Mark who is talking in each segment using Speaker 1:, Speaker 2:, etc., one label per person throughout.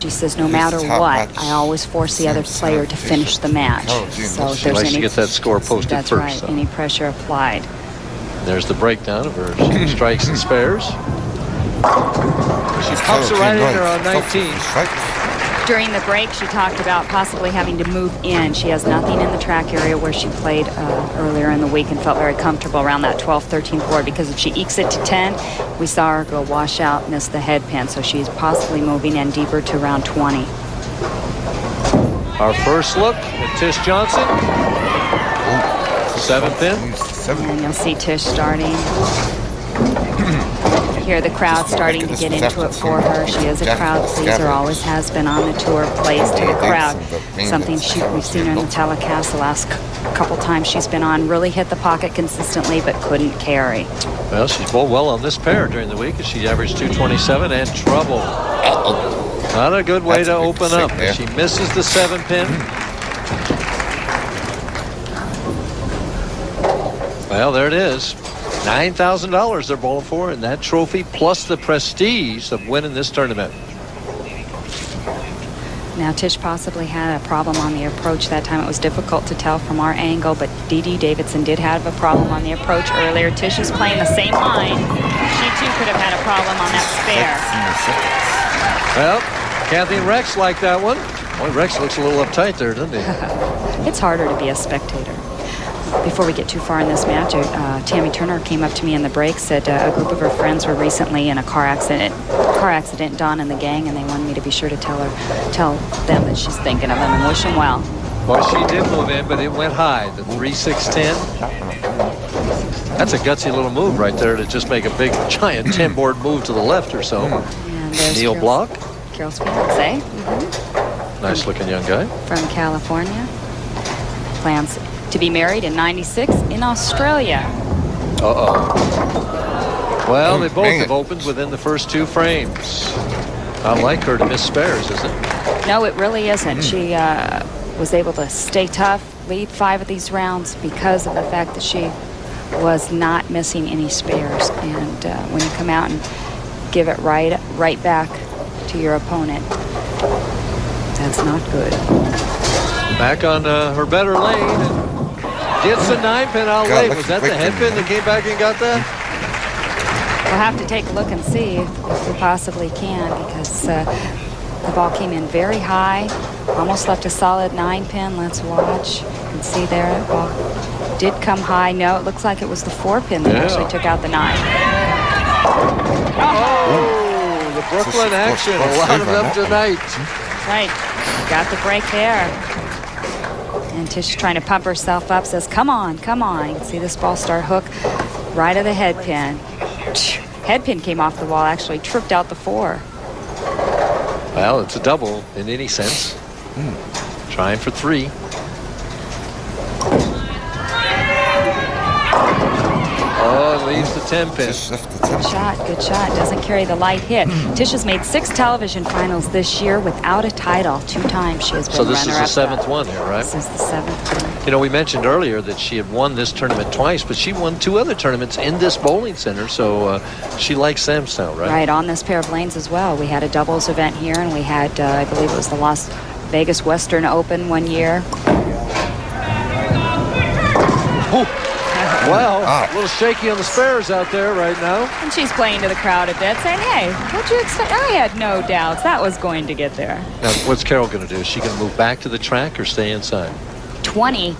Speaker 1: She says, no matter what, I always force the other player to finish the match. So if
Speaker 2: She
Speaker 1: there's
Speaker 2: likes to
Speaker 1: any,
Speaker 2: get that score posted
Speaker 1: that's
Speaker 2: first.
Speaker 1: right,
Speaker 2: So.
Speaker 1: any pressure applied.
Speaker 2: There's the breakdown of her strikes and spares. She pops it right in there on 19.
Speaker 1: During the break, she talked about possibly having to move in. She has nothing in the track area where she played earlier in the week and felt very comfortable around that 12-13 board, because if she ekes it to 10, we saw her go wash out, miss the head pin. So she's possibly moving in deeper to around 20.
Speaker 2: Our first look at Tish Johnson. 7 pin.
Speaker 1: And you'll see Tish starting. Hear the crowd starting to get into it for her. She is a crowd pleaser, always has been on the tour, plays to the crowd. Something we've seen her in the telecast the last couple times she's been on. Really hit the pocket consistently, but couldn't carry.
Speaker 2: Well, she's bowled well on this pair during the week, as she averaged 227 and trouble. Not a good way to open up. She misses the 7 pin. Well, there it is. $9,000 they're bowling for, and that trophy plus the prestige of winning this tournament.
Speaker 1: Now Tish possibly had a problem on the approach that time. It was difficult to tell from our angle, but Dee Davidson did have a problem on the approach earlier. Tish is playing the same line. She too could have had a problem on that spare.
Speaker 2: Well, Kathy and Rex like that one. Boy, Rex looks a little uptight there, doesn't he?
Speaker 1: It's harder to be a spectator. Before we get too far in this match, Tammy Turner came up to me in the break, said a group of her friends were recently in a car accident, Dawn and the gang, and they wanted me to be sure to tell them that she's thinking of them and wish them well.
Speaker 2: Well, she did move in, but it went high. The 3-6-10. That's a gutsy little move right there to just make a big, giant 10-board move to the left or so. Neil Block.
Speaker 1: Carol's fiance.
Speaker 2: Nice-looking young guy.
Speaker 1: From California. Plans to be married in '96 in Australia.
Speaker 2: Well, they both have opened within the first 2 frames. Not like her to miss spares, is it?
Speaker 1: No, it really isn't. She was able to stay tough, lead 5 of these rounds because of the fact that she was not missing any spares. And when you come out and give it right back to your opponent, that's not good.
Speaker 2: Back on her better lane. Gets the 9 pin out late. Was that the head pin that came back and got that?
Speaker 1: We'll have to take a look and see if we possibly can, because the ball came in very high, almost left a solid 9 pin. Let's watch. You can see there, the ball did come high. No, it looks like it was the 4 pin that actually took out the 9.
Speaker 2: Oh, the Brooklyn action. A lot of them tonight.
Speaker 1: Right. Got the break there. And Tish trying to pump herself up, says, come on, come on. You can see this ball start hook right of the head pin. Head pin came off the wall, actually tripped out the 4.
Speaker 2: Well, it's a double in any sense. Trying for 3. Oh, it leaves the 10 pin.
Speaker 1: Good shot. Doesn't carry the light hit. Tish has made 6 television finals this year without a title. 2 times she has been runner-up.
Speaker 2: So this is the 7th one here, right?
Speaker 1: This is the 7th one.
Speaker 2: You know, we mentioned earlier that she had won this tournament twice, but she won 2 other tournaments in this bowling center, so she likes Samstown, right?
Speaker 1: Right, on this pair of lanes as well. We had a doubles event here, and we had, I believe it was the Las Vegas Western Open one year.
Speaker 2: Well, a little shaky on the spares out there right now.
Speaker 1: And she's playing to the crowd a bit, saying, hey, what'd you expect? I had no doubts that was going to get there.
Speaker 2: Now, what's Carol going to do? Is she going to move back to the track or stay inside?
Speaker 1: 20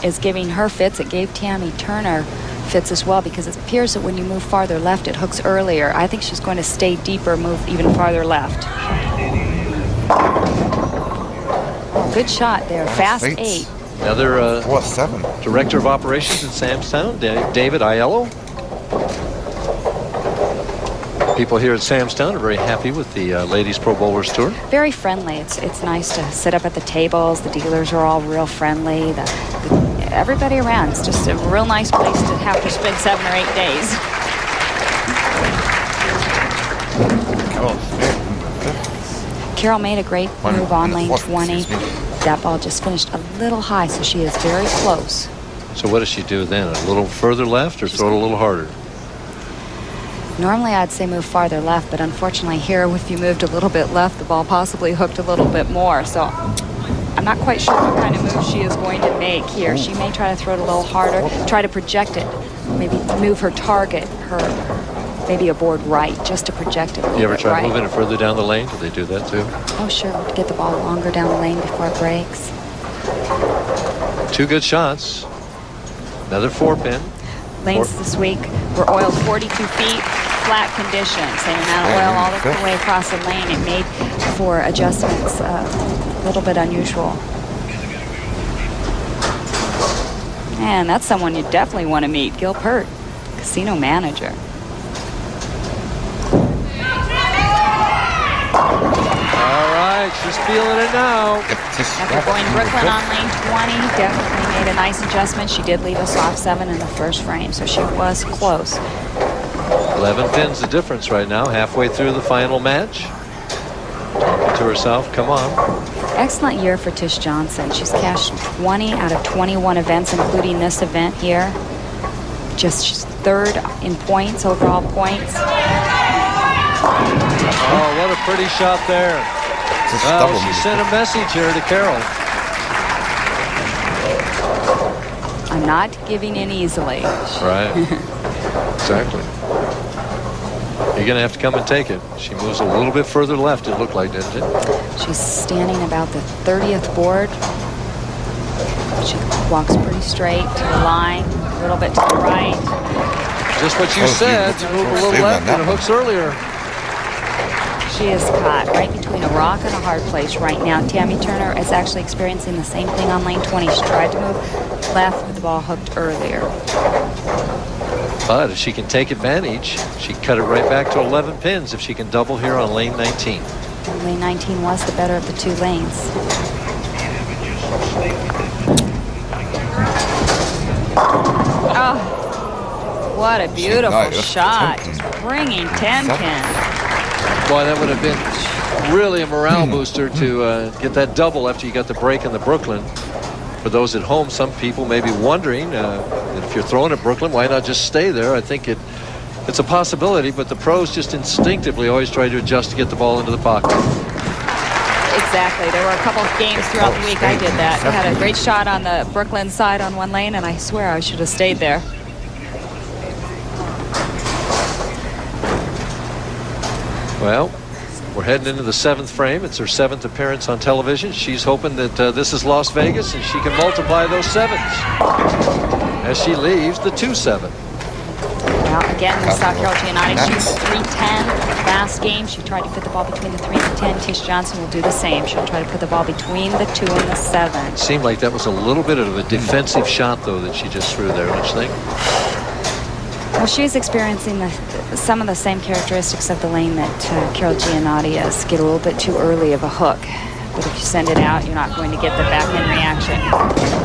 Speaker 1: is giving her fits. It gave Tammy Turner fits as well, because it appears that when you move farther left, it hooks earlier. I think she's going to stay deeper, move even farther left. Good shot there. Fast 8.
Speaker 2: Another director of operations in Samstown, David Aiello. People here at Samstown are very happy with the Ladies Pro Bowlers Tour.
Speaker 1: Very friendly. It's nice to sit up at the tables. The dealers are all real friendly. Everybody around. It's just a real nice place to have to spend 7 or 8 days. Carol made a great move on lane 20. That ball just finished a little high, so she is very close.
Speaker 2: So what does she do then? A little further left or throw it a little harder?
Speaker 1: Normally I'd say move farther left, but unfortunately here, if you moved a little bit left, the ball possibly hooked a little bit more. So I'm not quite sure what kind of move she is going to make here. She may try to throw it a little harder, try to project it, maybe move her target, maybe a board right, just to project it a little
Speaker 2: You ever
Speaker 1: bit
Speaker 2: try
Speaker 1: right.
Speaker 2: moving it further down the lane? Do they do that too?
Speaker 1: Oh, sure, to get the ball longer down the lane before it breaks.
Speaker 2: 2 good shots. Another 4-pin.
Speaker 1: Lanes this week were oiled 42 feet, flat conditions. Same amount of oil all the way across the lane. It made for adjustments a little bit unusual. And that's someone you definitely want to meet, Gil Pert, casino manager.
Speaker 2: All right, she's feeling it now.
Speaker 1: After going Brooklyn on lane 20, definitely made a nice adjustment. She did leave us off 7 in the first frame, so she was close.
Speaker 2: 11 pins the difference right now, halfway through the final match. Talking to herself, come on.
Speaker 1: Excellent year for Tish Johnson. She's cashed 20 out of 21 events, including this event here. She's 3rd in points, overall points.
Speaker 2: Oh, what a pretty shot there. Well, she sent a message here to Carol.
Speaker 1: I'm not giving in easily.
Speaker 2: Right. Exactly. You're going to have to come and take it. She moves a little bit further left, it looked like, didn't it?
Speaker 1: She's standing about the 30th board. She walks pretty straight to the line, a little bit to the right.
Speaker 2: Just what you said. You moved a little left and it hooks earlier.
Speaker 1: She is caught right between a rock and a hard place right now. Tammy Turner is actually experiencing the same thing on lane 20. She tried to move left, but the ball hooked earlier.
Speaker 2: But if she can take advantage, she cut it right back to 11 pins if she can double here on lane 19.
Speaker 1: And lane 19 was the better of the 2 lanes. Oh, what a beautiful shot. Just bringing 10 pin.
Speaker 2: Boy, that would have been really a morale booster to get that double after you got the break in the Brooklyn. For those at home, some people may be wondering if you're throwing at Brooklyn, why not just stay there? I think it's a possibility, but the pros just instinctively always try to adjust to get the ball into the pocket.
Speaker 1: Exactly. There were a couple of games throughout the week I did that. I had a great shot on the Brooklyn side on one lane, and I swear I should have stayed there.
Speaker 2: Well, we're heading into the 7th frame. It's her 7th appearance on television. She's hoping that this is Las Vegas and she can multiply those 7s as she leaves the 2-7.
Speaker 1: Well, again, we saw Carol Gianotti shoot 3-10 last game. She tried to put the ball between the 3 and the 10. Tish Johnson will do the same. She'll try to put the ball between the 2 and the 7.
Speaker 2: It seemed like that was a little bit of a defensive shot, though, that she just threw there, don't you think?
Speaker 1: Well, she's experiencing some of the same characteristics of the lane that Carol Gianotti is. Get a little bit too early of a hook. But if you send it out, you're not going to get the back-end reaction.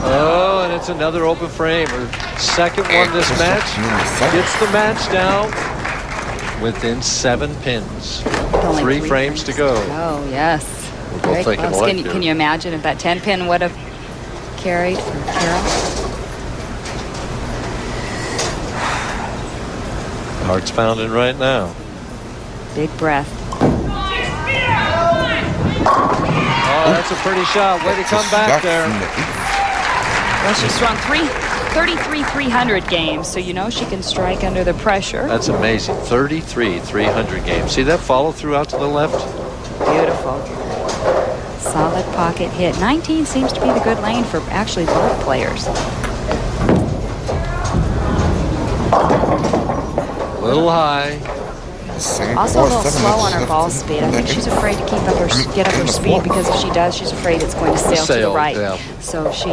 Speaker 2: Oh, and it's another open frame. Her 2nd one this match. Gets the match down within 7 pins. 3 frames to go.
Speaker 1: Oh, yes.
Speaker 2: We're both thinking alike
Speaker 1: Can you imagine if that 10-pin would have carried for Carol?
Speaker 2: Heart's pounding right now.
Speaker 1: Big breath.
Speaker 2: Oh, that's a pretty shot. Way to come back there.
Speaker 1: Well, she's strung 33 300 games, so you know she can strike under the pressure.
Speaker 2: That's amazing. 33 300 games. See that follow through out to the left?
Speaker 1: Beautiful. Solid pocket hit. 19 seems to be the good lane for actually both players.
Speaker 2: A little high.
Speaker 1: Also a little slow on her ball speed. I think she's afraid to get up her speed, because if she does, she's afraid it's going to sail to the right.
Speaker 2: Yeah.
Speaker 1: So she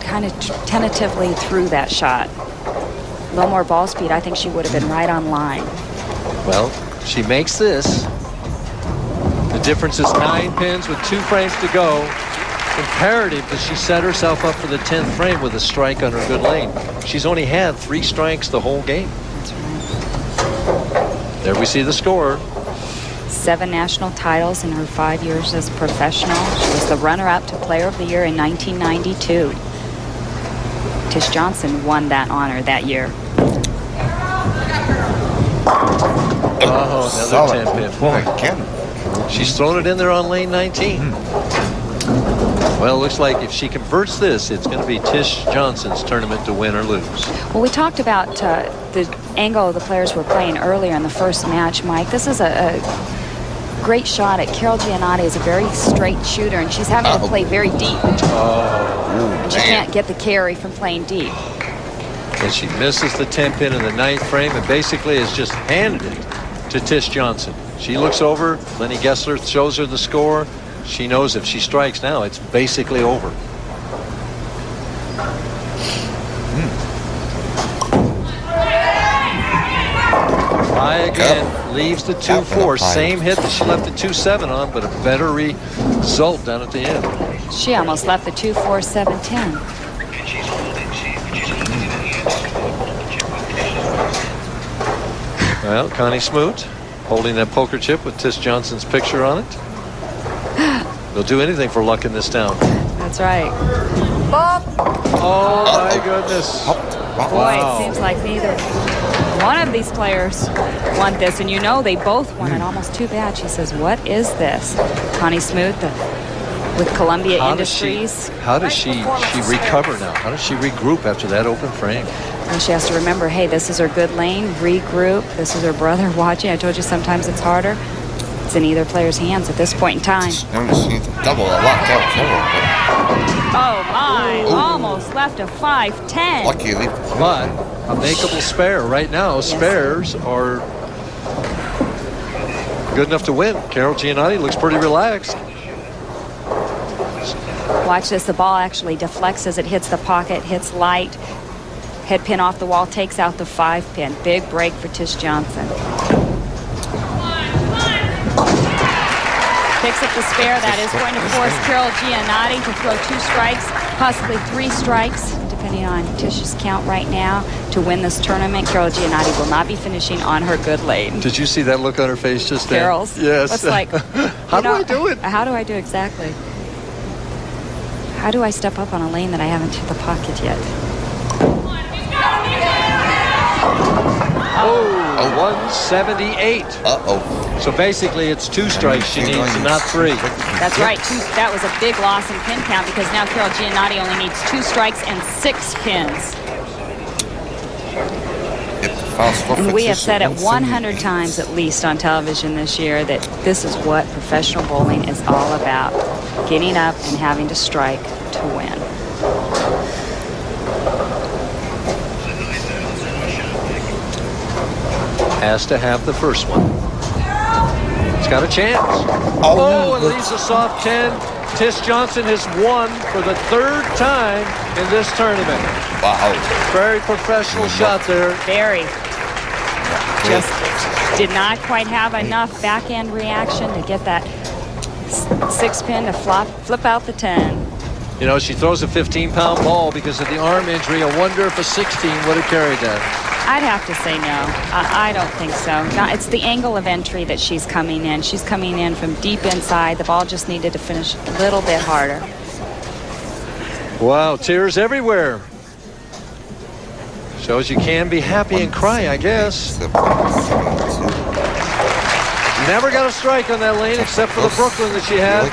Speaker 1: kind of tentatively threw that shot. A little more ball speed, I think she would have been right on line.
Speaker 2: Well, she makes this. The difference is 9 pins with 2 frames to go. Imperative that she set herself up for the 10th frame with a strike on her good lane. She's only had 3 strikes the whole game.
Speaker 1: That's right.
Speaker 2: There we see the score.
Speaker 1: 7 national titles in her 5 years as a professional. She was the runner-up to Player of the Year in 1992. Tish Johnson won that honor that year.
Speaker 2: Oh, another 10 pin.
Speaker 3: Boy, again.
Speaker 2: She's thrown it in there on lane 19. Well, it looks like if she converts this, it's going to be Tish Johnson's tournament to win or lose.
Speaker 1: Well, we talked about the angle the players were playing earlier in the first match, Mike. This is a great shot at Carol Gianotti. Is a very straight shooter, and she's having to play very deep. And she can't get the carry from playing deep.
Speaker 2: And she misses the 10 pin in the 9th frame and basically has just handed it to Tish Johnson. She looks over. Lenny Gessler shows her the score. She knows if she strikes now, it's basically over. Try again. Leaves the 2-4. Same hit that she left the 2-7 on, but a better result down at the end.
Speaker 1: She almost left the 2-4, 7-10.
Speaker 2: Well, Connie Smoot holding that poker chip with Tish Johnson's picture on it. They'll do anything for luck in this town.
Speaker 1: That's right.
Speaker 2: Oh, my goodness.
Speaker 1: Boy, it seems like neither one of these players want this. And you know they both want it almost too bad. She says, what is this? Connie Smoot with Columbia Industries.
Speaker 2: How does she recover now? How does she regroup after that open frame?
Speaker 1: And she has to remember, hey, this is her good lane. Regroup. This is her brother watching. I told you sometimes it's harder. It's in either player's hands at this point in time.
Speaker 3: Double a lot.
Speaker 1: Oh, my. Almost left a 5-10.
Speaker 3: Luckily.
Speaker 2: But a makeable spare right now.
Speaker 1: Yes.
Speaker 2: Spares are good enough to win. Carol Gianotti looks pretty relaxed.
Speaker 1: Watch this. The ball actually deflects as it hits the pocket, hits light. Head pin off the wall, takes out the 5-pin. Big break for Tish Johnson. Picks up the spare. That is going to force Carol Gianotti to throw 2 strikes, possibly 3 strikes, depending on Tish's count right now, to win this tournament. Carol Gianotti will not be finishing on her good lane.
Speaker 2: Did you see that look on her face just then?
Speaker 1: Carol's?
Speaker 2: Yes.
Speaker 1: It's like,
Speaker 2: how do I do it?
Speaker 1: How do I do exactly? How do I step up on a lane that I haven't hit the pocket yet?
Speaker 2: Oh, 178.
Speaker 3: Uh-oh.
Speaker 2: So basically it's 2 strikes she needs and not 3.
Speaker 1: That's right. That was a big loss in pin count because now Carol Gianotti only needs 2 strikes and 6 pins. And we have said it 100 times at least on television this year that this is what professional bowling is all about. Getting up and having to strike to win.
Speaker 2: Has to have the first one. It's got a chance. Oh, and leaves a soft 10. Tish Johnson has won for the 3rd time in this tournament.
Speaker 3: Wow.
Speaker 2: Very professional shot there.
Speaker 1: Very. Just did not quite have enough back-end reaction to get that 6-pin to flip out the 10.
Speaker 2: You know, she throws a 15-pound ball because of the arm injury. I wonder if a 16 would have carried that.
Speaker 1: I'd have to say no. I don't think so. It's the angle of entry that she's coming in. She's coming in from deep inside. The ball just needed to finish a little bit harder.
Speaker 2: Wow, tears everywhere. Shows you can be happy and cry, I guess. Never got a strike on that lane except for the Brooklyn that she had.